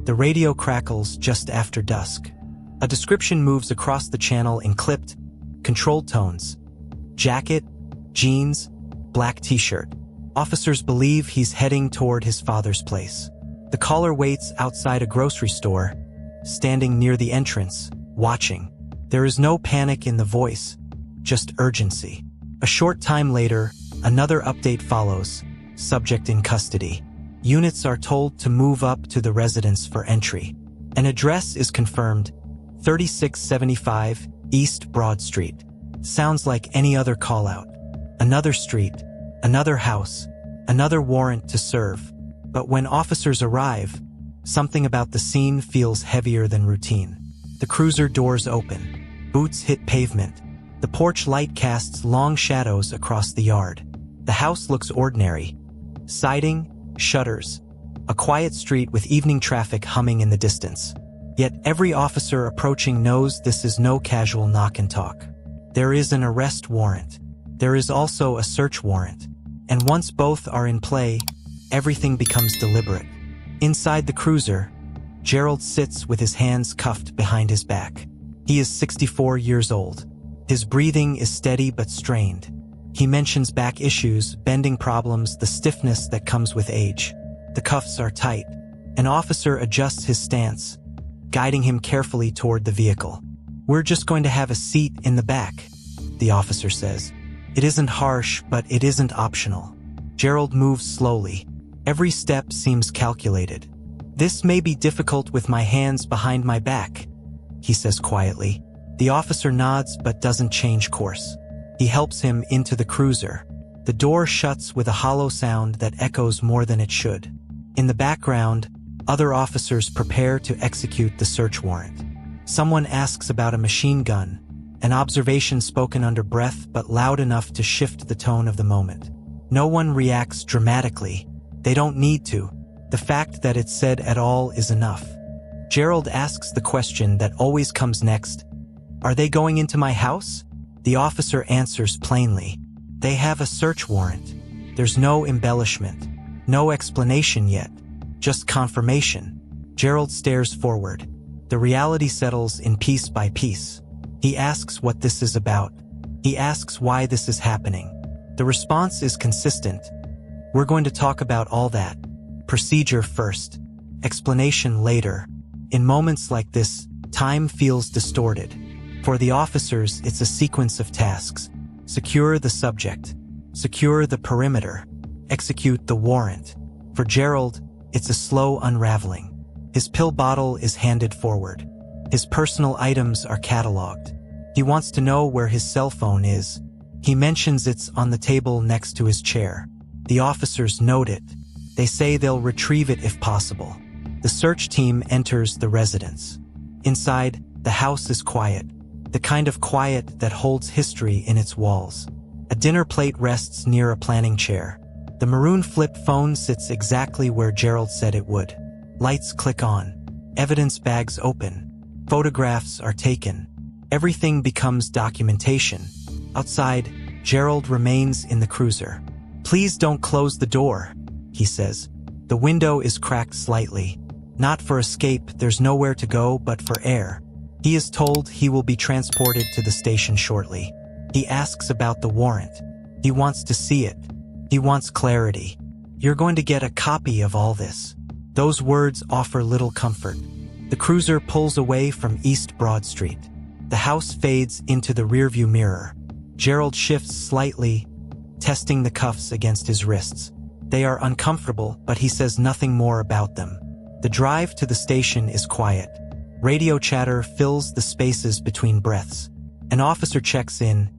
The radio crackles just after dusk. A description moves across the channel in clipped, controlled tones. Jacket, jeans, black t-shirt. Officers believe he's heading toward his father's place. The caller waits outside a grocery store, standing near the entrance, watching. There is no panic in the voice, just urgency. A short time later, another update follows. Subject in custody. Units are told to move up to the residence for entry. An address is confirmed, 3675 East Broad Street. Sounds like any other call-out. Another street, another house, another warrant to serve. But when officers arrive, something about the scene feels heavier than routine. The cruiser doors open. Boots hit pavement. The porch light casts long shadows across the yard. The house looks ordinary. Siding, shutters. A quiet street with evening traffic humming in the distance. Yet every officer approaching knows this is no casual knock and talk. There is an arrest warrant. There is also a search warrant. And once both are in play, everything becomes deliberate. Inside the cruiser, Gerald sits with his hands cuffed behind his back. He is 64 years old. His breathing is steady but strained. He mentions back issues, bending problems, the stiffness that comes with age. The cuffs are tight. An officer adjusts his stance, guiding him carefully toward the vehicle. "We're just going to have a seat in the back," the officer says. It isn't harsh, but it isn't optional. Gerald moves slowly. Every step seems calculated. "This may be difficult with my hands behind my back," he says quietly. The officer nods but doesn't change course. He helps him into the cruiser. The door shuts with a hollow sound that echoes more than it should. In the background, other officers prepare to execute the search warrant. Someone asks about a machine gun, an observation spoken under breath but loud enough to shift the tone of the moment. No one reacts dramatically. They don't need to. The fact that it's said at all is enough. Gerald asks the question that always comes next. "Are they going into my house?" The officer answers plainly. They have a search warrant. There's no embellishment. No explanation yet. Just confirmation. Gerald stares forward. The reality settles in piece by piece. He asks what this is about. He asks why this is happening. The response is consistent. "We're going to talk about all that. Procedure first. Explanation later." In moments like this, time feels distorted. For the officers, it's a sequence of tasks. Secure the subject. Secure the perimeter. Execute the warrant. For Gerald, it's a slow unraveling. His pill bottle is handed forward. His personal items are cataloged. He wants to know where his cell phone is. He mentions it's on the table next to his chair. The officers note it. They say they'll retrieve it if possible. The search team enters the residence. Inside, the house is quiet. The kind of quiet that holds history in its walls. A dinner plate rests near a planning chair. The maroon flip phone sits exactly where Gerald said it would. Lights click on. Evidence bags open. Photographs are taken. Everything becomes documentation. Outside, Gerald remains in the cruiser. "Please don't close the door," he says. The window is cracked slightly. Not for escape, there's nowhere to go but for air. He is told he will be transported to the station shortly. He asks about the warrant. He wants to see it. He wants clarity. "You're going to get a copy of all this." Those words offer little comfort. The cruiser pulls away from East Broad Street. The house fades into the rearview mirror. Gerald shifts slightly, testing the cuffs against his wrists. They are uncomfortable, but he says nothing more about them. The drive to the station is quiet. Radio chatter fills the spaces between breaths. An officer checks in.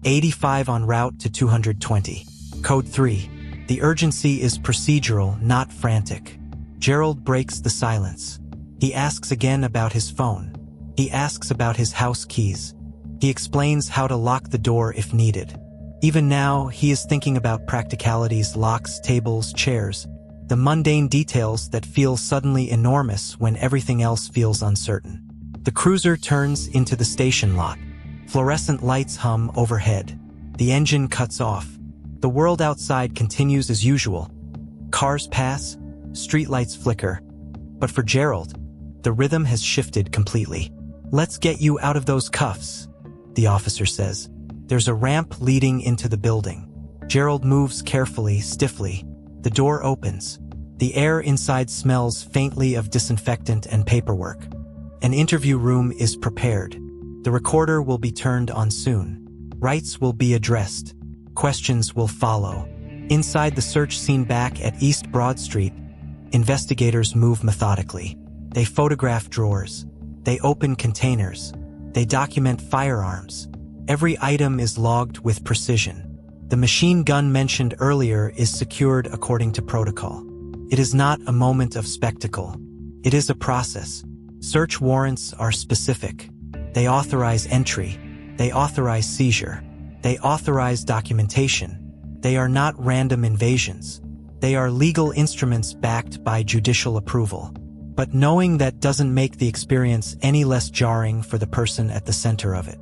85 en route to 220. Code 3. The urgency is procedural, not frantic. Gerald breaks the silence. He asks again about his phone. He asks about his house keys. He explains how to lock the door if needed. Even now, he is thinking about practicalities, locks, tables, chairs. The mundane details that feel suddenly enormous when everything else feels uncertain. The cruiser turns into the station lot. Fluorescent lights hum overhead. The engine cuts off. The world outside continues as usual. Cars pass, streetlights flicker. But for Gerald, the rhythm has shifted completely. "Let's get you out of those cuffs," the officer says. There's a ramp leading into the building. Gerald moves carefully, stiffly. The door opens. The air inside smells faintly of disinfectant and paperwork. An interview room is prepared. The recorder will be turned on soon. Rights will be addressed. Questions will follow. Inside the search scene back at East Broad Street, investigators move methodically. They photograph drawers. They open containers. They document firearms. Every item is logged with precision. The machine gun mentioned earlier is secured according to protocol. It is not a moment of spectacle. It is a process. Search warrants are specific. They authorize entry. They authorize seizure. They authorize documentation. They are not random invasions. They are legal instruments backed by judicial approval. But knowing that doesn't make the experience any less jarring for the person at the center of it.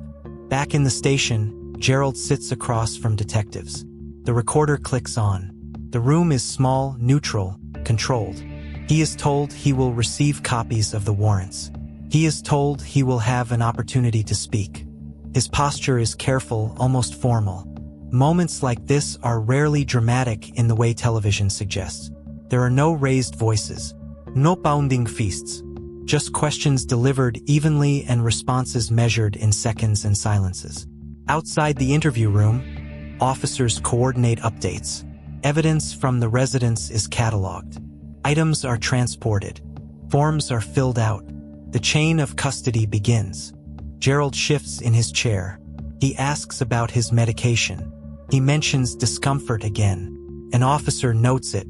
Back in the station, Gerald sits across from detectives. The recorder clicks on. The room is small, neutral, controlled. He is told he will receive copies of the warrants. He is told he will have an opportunity to speak. His posture is careful, almost formal. Moments like this are rarely dramatic in the way television suggests. There are no raised voices, no pounding feasts, just questions delivered evenly and responses measured in seconds and silences. Outside the interview room, officers coordinate updates. Evidence from the residence is cataloged. Items are transported. Forms are filled out. The chain of custody begins. Gerald shifts in his chair. He asks about his medication. He mentions discomfort again. An officer notes it.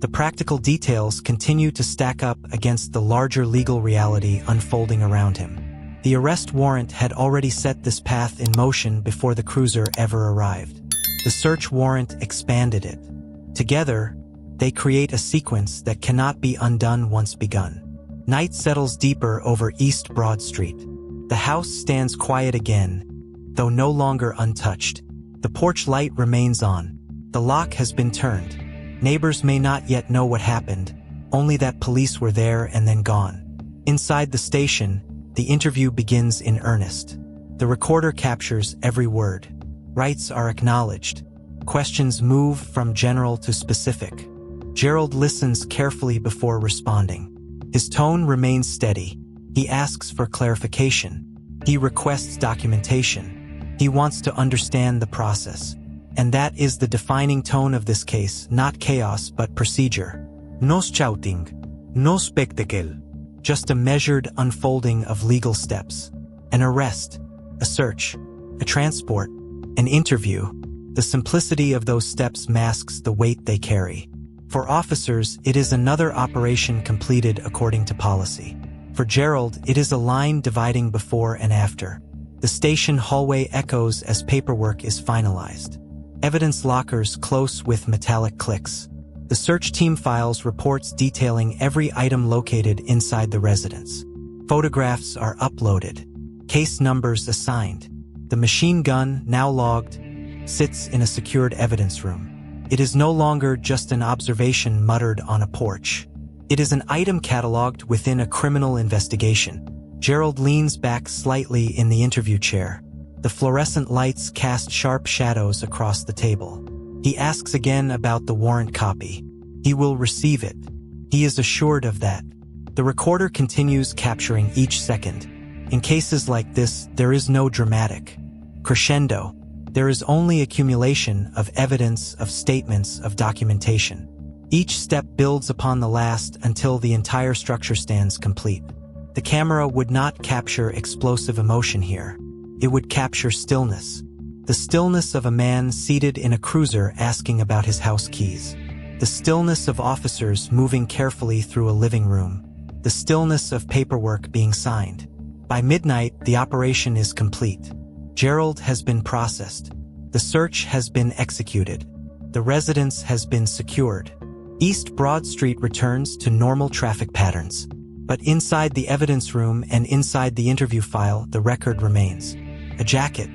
The practical details continue to stack up against the larger legal reality unfolding around him. The arrest warrant had already set this path in motion before the cruiser ever arrived. The search warrant expanded it. Together, they create a sequence that cannot be undone once begun. Night settles deeper over East Broad Street. The house stands quiet again, though no longer untouched. The porch light remains on. The lock has been turned. Neighbors may not yet know what happened, only that police were there and then gone. Inside the station, the interview begins in earnest. The recorder captures every word. Rights are acknowledged. Questions move from general to specific. Gerald listens carefully before responding. His tone remains steady. He asks for clarification. He requests documentation. He wants to understand the process. And that is the defining tone of this case, not chaos but procedure. No shouting, no spectacle, just a measured unfolding of legal steps. An arrest, a search, a transport, an interview. The simplicity of those steps masks the weight they carry. For officers, it is another operation completed according to policy. For Gerald, it is a line dividing before and after. The station hallway echoes as paperwork is finalized. Evidence lockers close with metallic clicks. The search team files reports detailing every item located inside the residence. Photographs are uploaded. Case numbers assigned. The machine gun, now logged, sits in a secured evidence room. It is no longer just an observation muttered on a porch. It is an item cataloged within a criminal investigation. Gerald leans back slightly in the interview chair. The fluorescent lights cast sharp shadows across the table. He asks again about the warrant copy. He will receive it. He is assured of that. The recorder continues capturing each second. In cases like this, there is no dramatic crescendo. There is only accumulation of evidence, of statements, of documentation. Each step builds upon the last until the entire structure stands complete. The camera would not capture explosive emotion here. It would capture stillness. The stillness of a man seated in a cruiser asking about his house keys. The stillness of officers moving carefully through a living room. The stillness of paperwork being signed. By midnight, the operation is complete. Gerald has been processed. The search has been executed. The residence has been secured. East Broad Street returns to normal traffic patterns. But inside the evidence room and inside the interview file, the record remains. A jacket,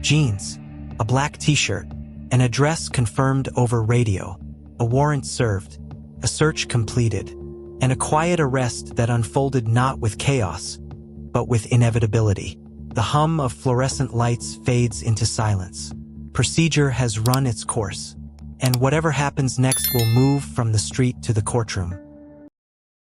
jeans, a black t-shirt, an address confirmed over radio, a warrant served, a search completed. and a quiet arrest that unfolded not with chaos, but with inevitability. The hum of fluorescent lights fades into silence. Procedure has run its course, and whatever happens next will move from the street to the courtroom.